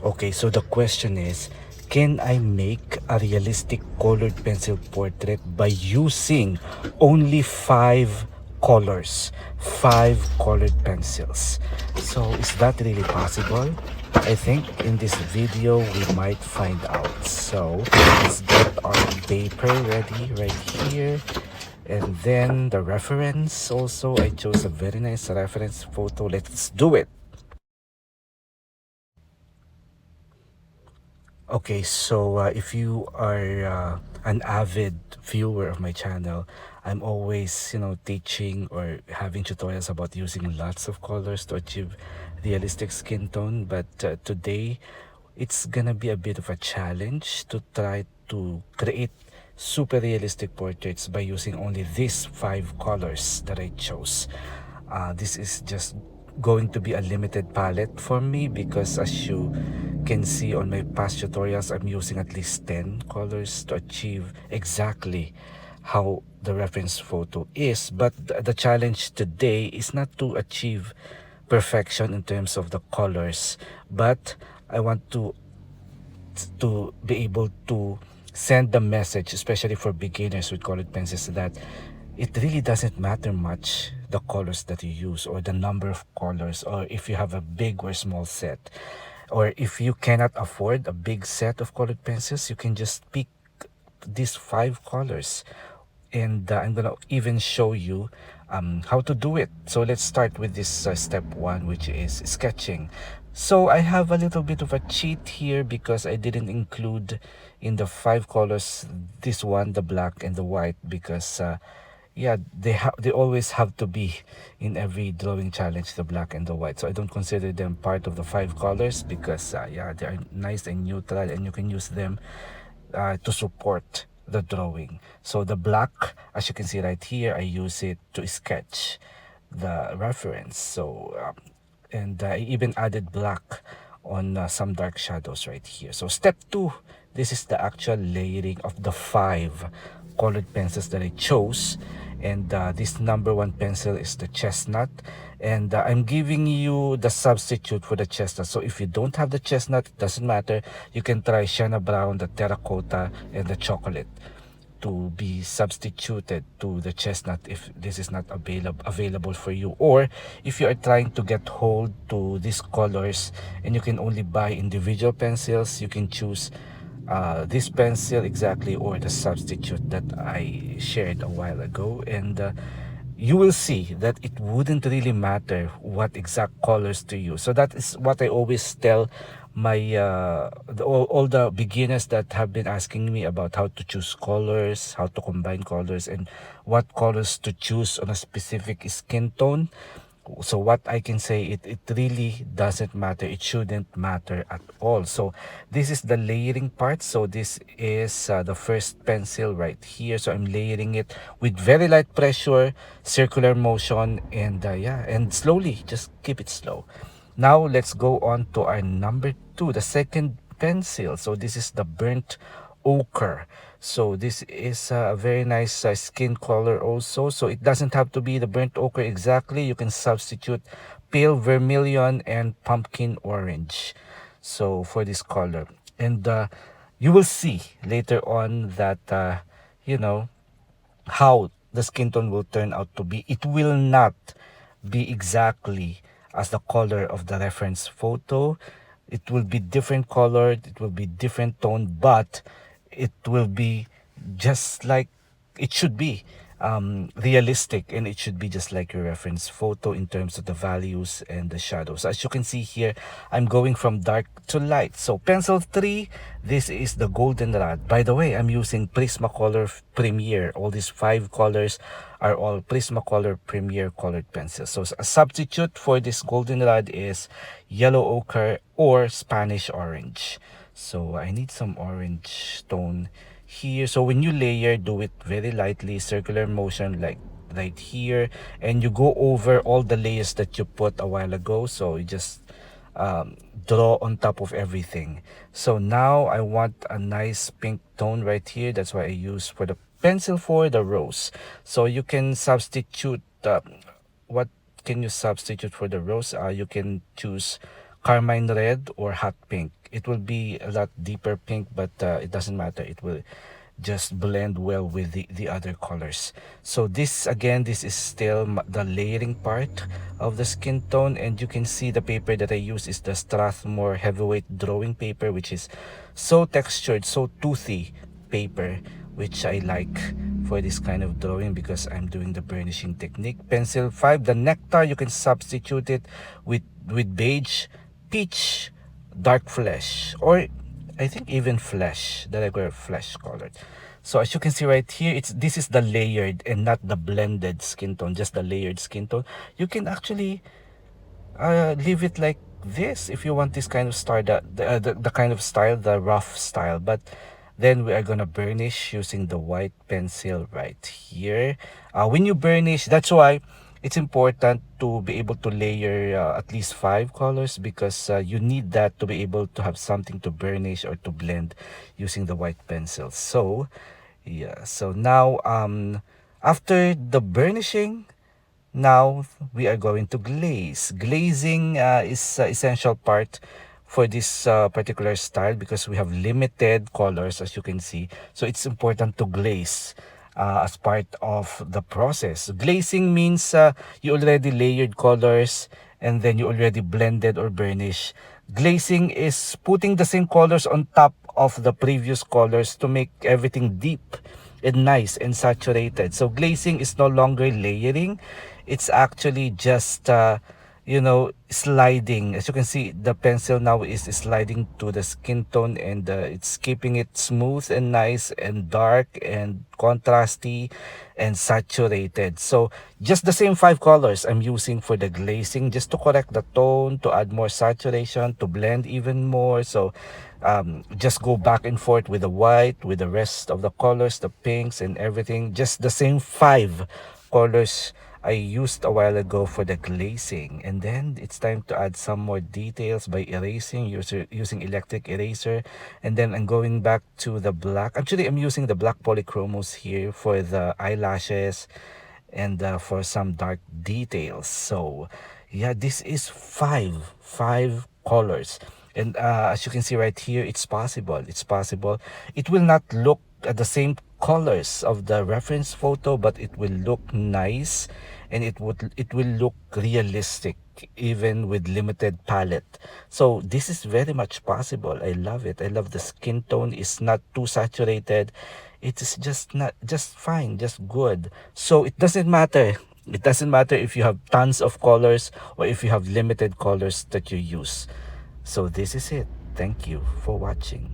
Okay, so the question is, can I make a realistic colored pencil portrait by using only five colored pencils? So is that really possible? I think in this video we might find out. So let's get our paper ready right here. And then the reference also, I chose a very nice reference photo. Let's do it. Okay, so if you are an avid viewer of my channel, I'm always, teaching or having tutorials about using lots of colors to achieve realistic skin tone. But today, it's gonna be a bit of a challenge to try to create super realistic portraits by using only these five colors that I chose. This is just going to be a limited palette for me because as you can see on my past tutorials, I'm using at least 10 colors to achieve exactly how the reference photo is. But the challenge today is not to achieve perfection in terms of the colors, but I want to be able to send the message, especially for beginners with colored pencils, that it really doesn't matter much the colors that you use or the number of colors, or if you have a big or small set, or if you cannot afford a big set of colored pencils, you can just pick these five colors. And I'm gonna even show you how to do it. So let's start with this step one, which is sketching. So I have a little bit of a cheat here because I didn't include in the five colors this one, the black and the white, because yeah, they always have to be in every drawing challenge, the black and the white. So I don't consider them part of the five colors because yeah, they are nice and neutral and you can use them to support the drawing. So the black, as you can see right here, I use it to sketch the reference. So and I even added black on some dark shadows right here. So step two, this is the actual layering of the five colored pencils that I chose. And this number one pencil is the chestnut, and I'm giving you the substitute for the chestnut. So if you don't have the chestnut, it doesn't matter, you can try sienna brown, the terracotta, and the chocolate to be substituted to the chestnut if this is not available for you, or if you are trying to get hold to these colors and you can only buy individual pencils, you can choose this pencil exactly, or the substitute that I shared a while ago. And you will see that it wouldn't really matter what exact colors to use. So that is what I always tell my all the beginners that have been asking me about how to choose colors, how to combine colors, and what colors to choose on a specific skin tone. So what I can say, it really doesn't matter. It shouldn't matter at all. So this is the layering part. So this is the first pencil right here. So I'm layering it with very light pressure, circular motion, and yeah, and slowly, just keep it slow. Now let's go on to our number two, the second pencil. So this is the burnt ochre. So this is a very nice skin color also. So it doesn't have to be the burnt ochre exactly. You can substitute pale vermilion and pumpkin orange. So for this color, and you will see later on that you know how the skin tone will turn out to be. It will not be exactly as the color of the reference photo. It will be different colored, it will be different tone, but it will be just like it should be, realistic, and it should be just like your reference photo in terms of the values and the shadows. As you can see here, I'm going from dark to light. So pencil 3, this is the goldenrod. By the way, I'm using Prismacolor Premier. All these five colors are all Prismacolor Premier colored pencils. So a substitute for this goldenrod is yellow ochre or Spanish orange. So I need some orange tone here. So when you layer, do it very lightly, circular motion, like right here, and you go over all the layers that you put a while ago. So you just draw on top of everything. So now I want a nice pink tone right here. That's why I use for the pencil for the rose. So you can substitute what can you substitute for the rose? You can choose carmine red or hot pink. It will be a lot deeper pink, but it doesn't matter. It will just blend well with the other colors. So this again, this is still the layering part of the skin tone, and you can see the paper that I use is the Strathmore heavyweight drawing paper, which is so textured, so toothy paper, which I like for this kind of drawing because I'm doing the burnishing technique. Pencil 5, the nectar, you can substitute it with beige, peach, dark flesh, or I think even flesh, the regular flesh colored. So as you can see right here, this is the layered and not the blended skin tone, just the layered skin tone. You can actually leave it like this if you want this kind of style, the kind of style, the rough style. But then we are gonna burnish using the white pencil right here. When you burnish, that's why it's important to be able to layer at least 5 colors, because you need that to be able to have something to burnish or to blend using the white pencil. So yeah, so now after the burnishing, now we are going to glaze. Glazing is essential part for this particular style because we have limited colors, as you can see. So it's important to glaze as part of the process. Glazing means you already layered colors and then you already blended or burnish. Glazing is putting the same colors on top of the previous colors to make everything deep and nice and saturated. So glazing is no longer layering. It's actually just sliding. As you can see, the pencil now is sliding to the skin tone, and it's keeping it smooth and nice and dark and contrasty and saturated. So just the same 5 colors I'm using for the glazing, just to correct the tone, to add more saturation, to blend even more. So just go back and forth with the white, with the rest of the colors, the pinks and everything. Just the same 5 colors I used a while ago for the glazing. And then it's time to add some more details by erasing, using electric eraser. And then I'm going back to the black. Actually, I'm using the black polychromos here for the eyelashes and for some dark details. So yeah, this is five colors. And as you can see right here, it's possible. It will not look at the same colors of the reference photo, but it will look nice, and it will look realistic even with limited palette. So this is very much possible. I love it. I love the skin tone is not too saturated. It is just fine, just good. So it doesn't matter. It doesn't matter if you have tons of colors or if you have limited colors that you use. So this is it. Thank you for watching.